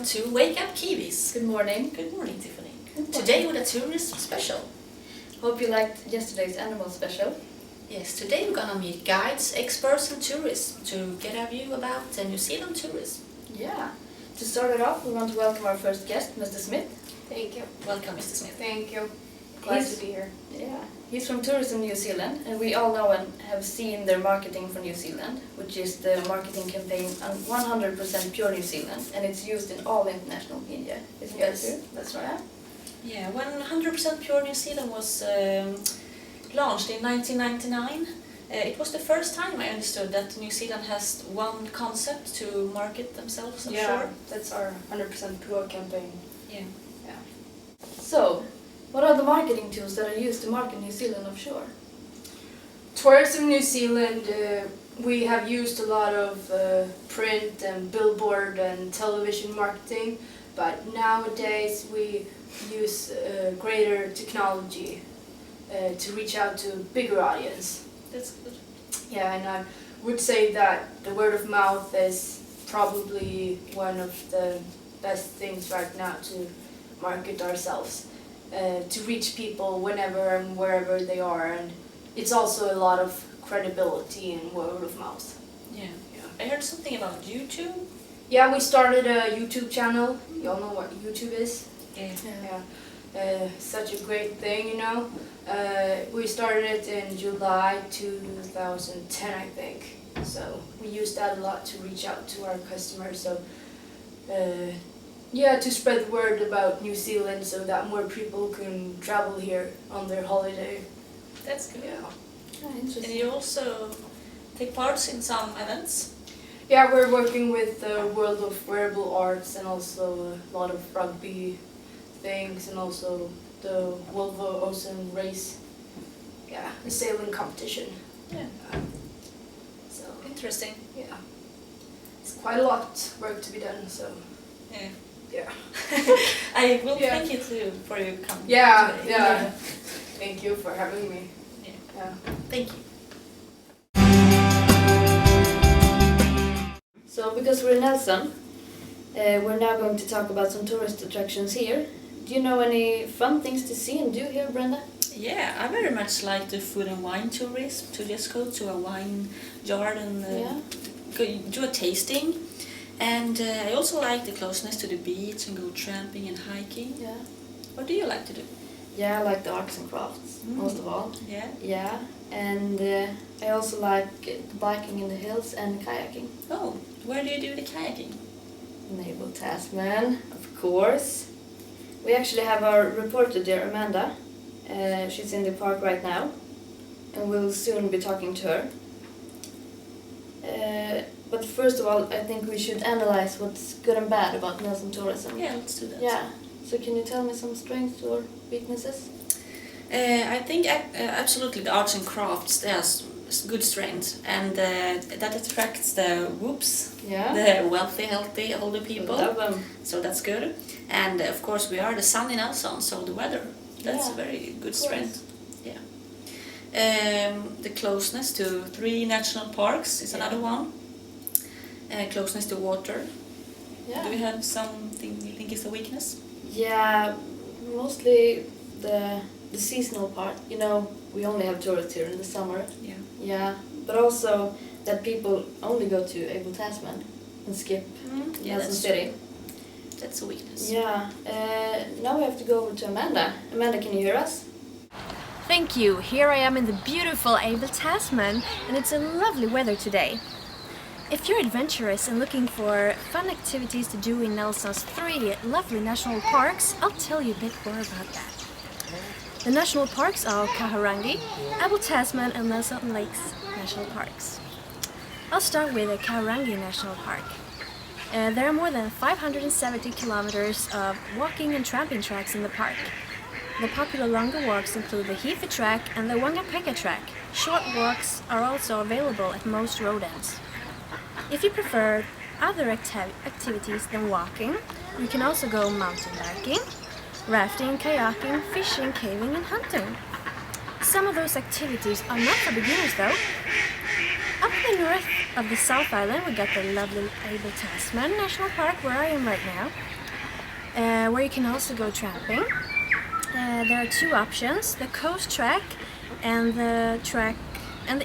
welcome to Wake Up Kiwis. Good morning. Good morning, Tiffany. Good morning. Today with a tourism special. Hope you liked yesterday's animal special. Yes, today we're gonna meet guides, experts and tourists to get a view about New Zealand tourism. Yeah. To start it off, we want to welcome our first guest, Mr. Smith. Thank you. Welcome, Mr. Smith. Thank you. Glad to be here. Yeah. He's from Tourism New Zealand, and we all know and have seen their marketing for New Zealand, which is the marketing campaign on 100% pure New Zealand, and it's used in all international media. Isn't that true? That's right. Yeah, when 100% pure New Zealand was launched in 1999, it was the first time I understood that New Zealand has one concept to market themselves offshore. That's our 100% pure campaign. Yeah. So, what are the marketing tools that are used to market New Zealand offshore? Tourism New Zealand, we have used a lot of print and billboard and television marketing, but nowadays we use greater technology to reach out to a bigger audience. That's good. Yeah, and I would say that the word of mouth is probably one of the best things right now to market ourselves, to reach people whenever and wherever they are, and it's also a lot of credibility in word of mouth. Yeah. I heard something about YouTube. Yeah, we started a YouTube channel. You all know what YouTube is? Yeah. Such a great thing, you know. We started it in July 2010, I think. So we used that a lot to reach out to our customers. So to spread the word about New Zealand so that more people can travel here on their holiday. That's good. Yeah. Interesting. And you also take part in some events. Yeah, we're working with the World of Wearable Arts and also a lot of rugby things and also the Volvo Ocean race. Yeah, the sailing competition. Yeah. So Interesting. yeah, it's quite a lot of work to be done. So Yeah. yeah. I will Yeah. thank you too for you coming. Yeah, today. yeah. Thank you for having me. Yeah. Thank you. So, because we're in Nelson, we're now going to talk about some tourist attractions here. Do you know any fun things to see and do here, Brenda? Yeah, I very much like the food and wine tourism, to just go to a wine jar and do a tasting. And I also like the closeness to the beach and go tramping and hiking. Yeah. What do you like to do? Yeah, I like the arts and crafts, most of all. Yeah? Yeah, and I also like biking in the hills and kayaking. Oh, where do you do the kayaking? Naval Tasman, of course. We actually have our reporter there, Amanda. She's in the park right now, and we'll soon be talking to her. But first of all, I think we should analyze what's good and bad about Nelson tourism. Yeah, let's do that. Yeah. So can you tell me some strengths or weaknesses? I think absolutely the arts and crafts, there's good strengths, and that attracts the whoops, Yeah. the wealthy, healthy, older people. Love them. So that's good. And of course we are the sun in Nelson, so the weather, that's a very good strength. Yeah. The closeness to 3 national parks is another one. Closeness to water. Yeah. Do you have something you think is a weakness? Yeah, mostly the seasonal part. You know, we only have tourists here in the summer. Yeah. Yeah, but also that people only go to Abel Tasman and skip Yeah, Nelson that's City. true. That's a weakness. Yeah. Now we have to go over to Amanda. Amanda, can you hear us? Thank you. Here I am in the beautiful Abel Tasman, and it's a lovely weather today. If you're adventurous and looking for fun activities to do in Nelson's 3 lovely national parks, I'll tell you a bit more about that. The national parks are Kahurangi, Abel Tasman and Nelson Lakes National Parks. I'll start with the Kahurangi National Park. There are more than 570 kilometers of walking and tramping tracks in the park. The popular longer walks include the Heathie track and the Wangapeka track. Short walks are also available at most road ends. If you prefer other activities than walking, you can also go mountain biking, rafting, kayaking, fishing, caving and hunting. Some of those activities are not for beginners though. Up in the north of the South Island, we got the lovely Abel Tasman National Park, where I am right now, where you can also go tramping. There are two options: the coast track and the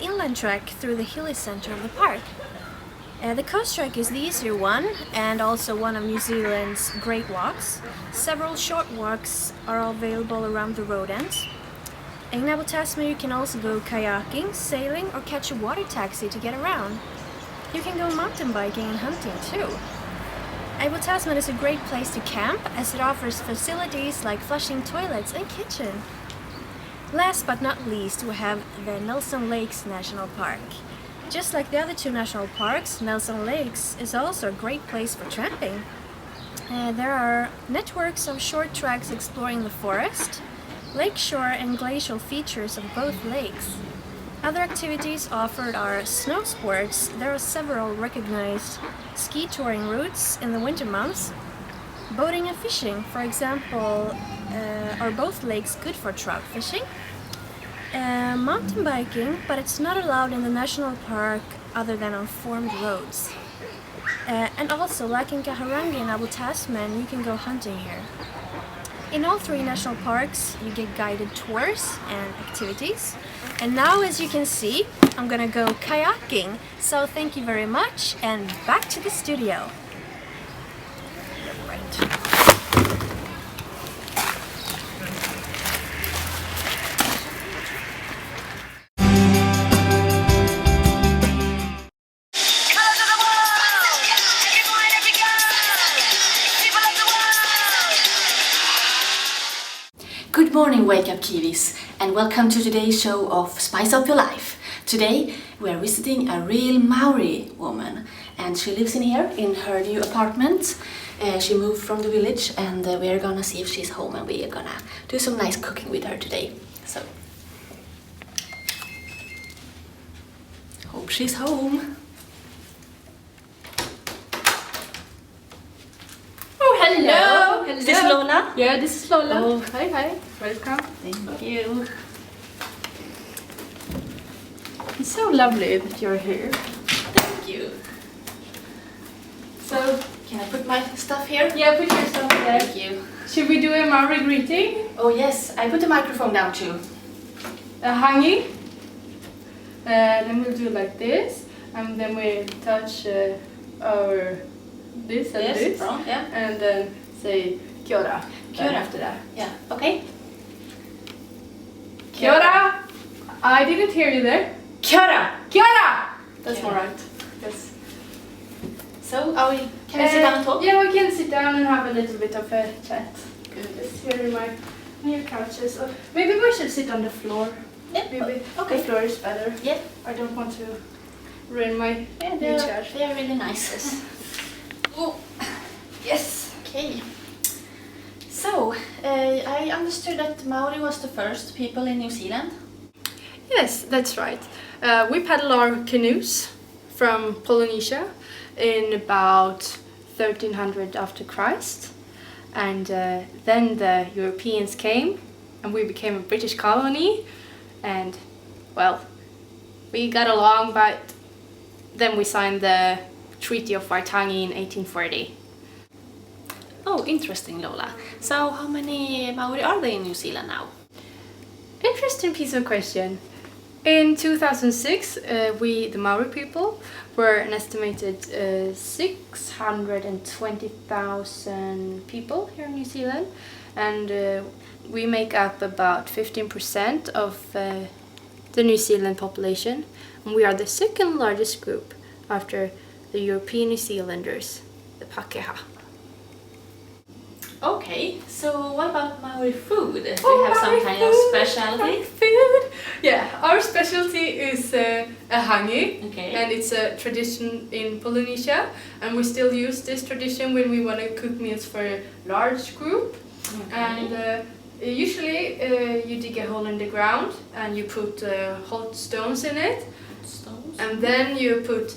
inland track through the hilly center of the park. The coast track is the easier one and also one of New Zealand's great walks. Several short walks are available around the road ends. In Abel Tasman you can also go kayaking, sailing or catch a water taxi to get around. You can go mountain biking and hunting too. Abel Tasman is a great place to camp as it offers facilities like flushing toilets and kitchen. Last but not least, we have the Nelson Lakes National Park. Just like the other two national parks, Nelson Lakes is also a great place for tramping. There are networks of short tracks exploring the forest, lakeshore and glacial features of both lakes. Other activities offered are snow sports. There are several recognized ski touring routes in the winter months. Boating and fishing, for example, are both lakes good for trout fishing. Mountain biking, but it's not allowed in the national park other than on formed roads. And also, like in Kahurangi and Abel Tasman, you can go hunting here. In all three national parks, you get guided tours and activities. And now, as you can see, I'm gonna go kayaking. So thank you very much, and back to the studio. Right. Good morning, Wake Up Kiwis, and welcome to today's show of Spice Up Your Life. Today we are visiting a real Maori woman, and she lives in here in her new apartment. She moved from the village, and we are gonna see if she's home, and we are gonna do some nice cooking with her today. So, hope she's home. Oh, hello! Is this Lola? Yeah, this is Lola. Oh. Hi. Welcome. Thank you. It's so lovely that you're here. Thank you. So, Can I put my stuff here? yeah, put your stuff there. Thank you. Should we do a Maori greeting? Oh yes, I put the microphone down too. A hangi. Then we'll do like this, and then we touch our this and this, wrong, yeah. and then say kia ora. Kia ora. After that. Yeah, okay. Kia ora. I didn't hear you there. Kia ora! Kia ora. That's Kia more ora. right. Yes. So, can we sit down and talk? Yeah, we can sit down and have a little bit of a chat. Good. Just here in my new couches. Or maybe we should sit on the floor. Yeah, Maybe okay. the floor is better. Yeah. I don't want to ruin my Yeah, new chair. they're really nice. Oh, yes. Okay. So, I understood that Maori was the first people in New Zealand. Yes, that's right. We paddle our canoes from Polynesia in about 1300 after Christ, and then the Europeans came and we became a British colony, and well, we got along, but then we signed the Treaty of Waitangi in 1840. Oh, interesting, Lola. So, how many Maori are there in New Zealand now? Interesting piece of question. In 2006, we, the Maori people, were an estimated 620,000 people here in New Zealand, and we make up about 15% of the New Zealand population, and we are the second largest group after the European New Zealanders, the Pakeha. Okay, so what about Maori food? Do Oh, you have some Maori kind of food, specialty? Maori food. Yeah, our specialty is a hangi, Okay. and it's a tradition in Polynesia, and we still use this tradition when we want to cook meals for a large group. Okay. And usually you dig a hole in the ground and you put hot stones in it, Stones? and then you put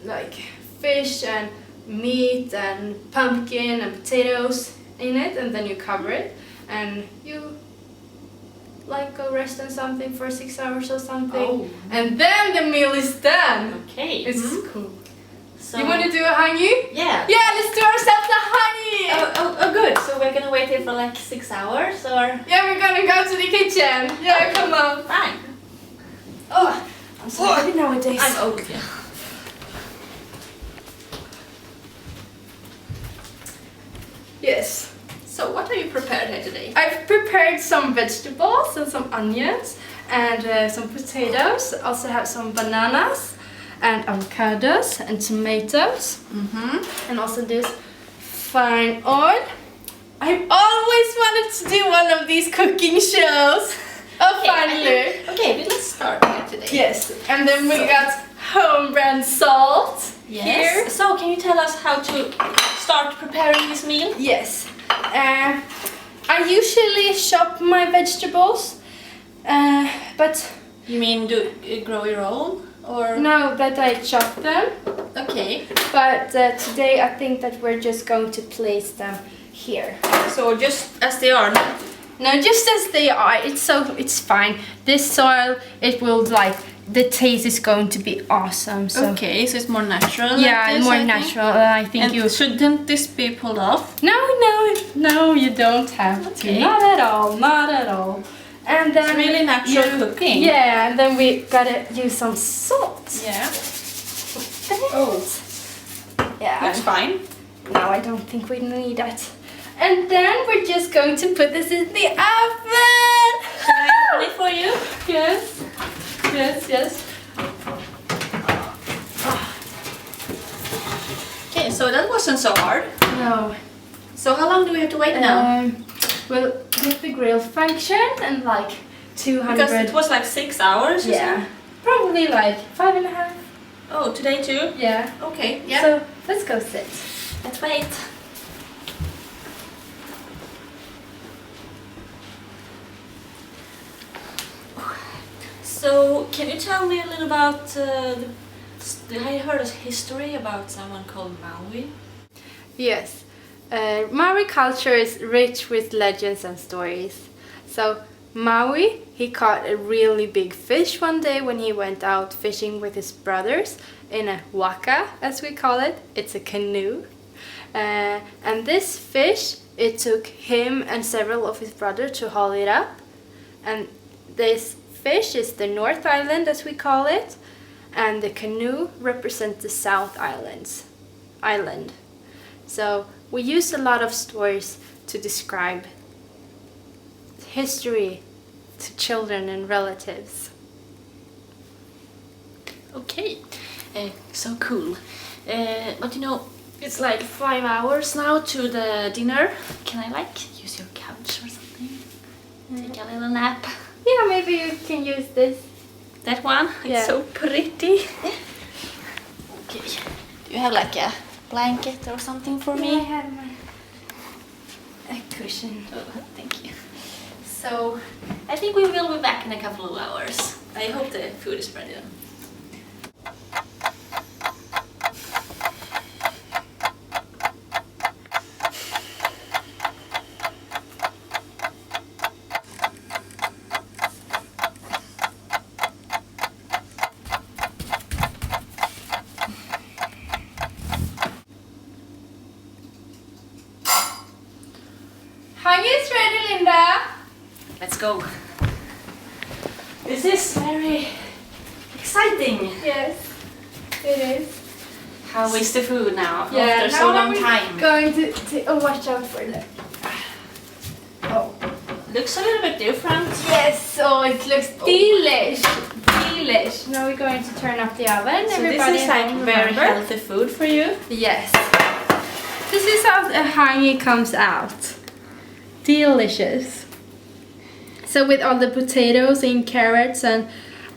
like fish and meat and pumpkin and potatoes in it, and then you cover it and you like go rest on something for 6 hours or something. Oh. And then the meal is done. Okay. It's Mhm. cool. So, You want to do a hangi? Yeah. Yeah, let's do ourselves a hangi! Oh, good. So we're gonna wait here for like 6 hours, or? Yeah, we're gonna go to the kitchen. Yeah, come on. Fine. Oh, I'm so happy nowadays. I'm old. Yeah. Yes. So what have you prepared here today? I've prepared some vegetables and some onions and some potatoes. Also have some bananas and avocados and tomatoes. Mm-hmm. And also this fine oil. I've always wanted to do one of these cooking shows. Oh, finally. Okay, well, let's start here today. Yes, and then we got home brand salt here. So can you tell us how to start preparing this meal? Yes. I usually chop my vegetables, but You mean do grow your own, or? now that I chop them. Okay. But today I think that we're just going to place them here. So just as they are. No, just as they are. It's fine. This soil, it will like the taste is going to be awesome. So Okay, so it's more natural. yeah, like this, more I think? natural. I think And you. shouldn't this be pulled off? No, you don't have to. Okay. Not at all. Not at all. And then It's really natural cooking. Yeah, and then we gotta use some salt. Yeah. Oh. Yeah. That's fine. No, I don't think we need that. And then we're just going to put this in the oven. Can I open it for you? Yes. Yes. Okay, so that wasn't so hard. No. So how long do we have to wait now? Well, with the grill function and like 200. Because it was like 6 hours. yeah. Probably like 5.5. Oh, today too? Yeah. Okay. Yeah. So let's go sit. let's wait. So, can you tell me a little about I heard a history about someone called Maui. Yes. Maori culture is rich with legends and stories. So Maui, he caught a really big fish one day when he went out fishing with his brothers in a waka, as we call it. It's a canoe. And this fish, it took him and several of his brothers to haul it up. And this fish is the North Island, as we call it. And the canoe represents the South Island. So we use a lot of stories to describe history to children and relatives. Okay, so cool. But you know, it's like 5 hours now to the dinner. Can I like use your couch or something? Take a little nap. Yeah, maybe you can use this. That one? Yeah. It's so pretty. Okay. Do you have like a blanket or something for I me? have a cushion. Oh, thank you. So, I think we will be back in a couple of hours. I hope the food is ready then. Hangi is ready, Linda. Let's go. This is very exciting. Yes, it is. How is the food now Yeah, after so now long we're time? going to watch out for that. Oh. Looks a little bit different. Yes, oh, it looks delish. Delish. Now we're going to turn up the oven. So Everybody this is like home, very remember? healthy food for you. Yes. This is how the hangi comes out. Delicious. So with all the potatoes and carrots and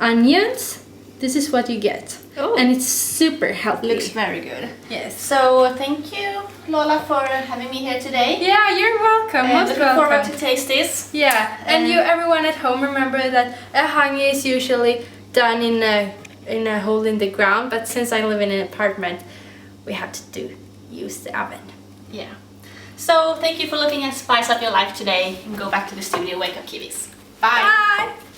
onions, this is what you get. Oh. And it's super healthy. Looks very good. Yes. So thank you, Lola, for having me here today. Yeah, you're welcome. And Most looking welcome. forward to taste this. Yeah, and you everyone at home, remember that a hangi is usually done in a hole in the ground, but since I live in an apartment, we have to use the oven. Yeah. So thank you for looking at Spice Up Your Life today, and go back to the studio, wake up Kiwis. Bye. Bye.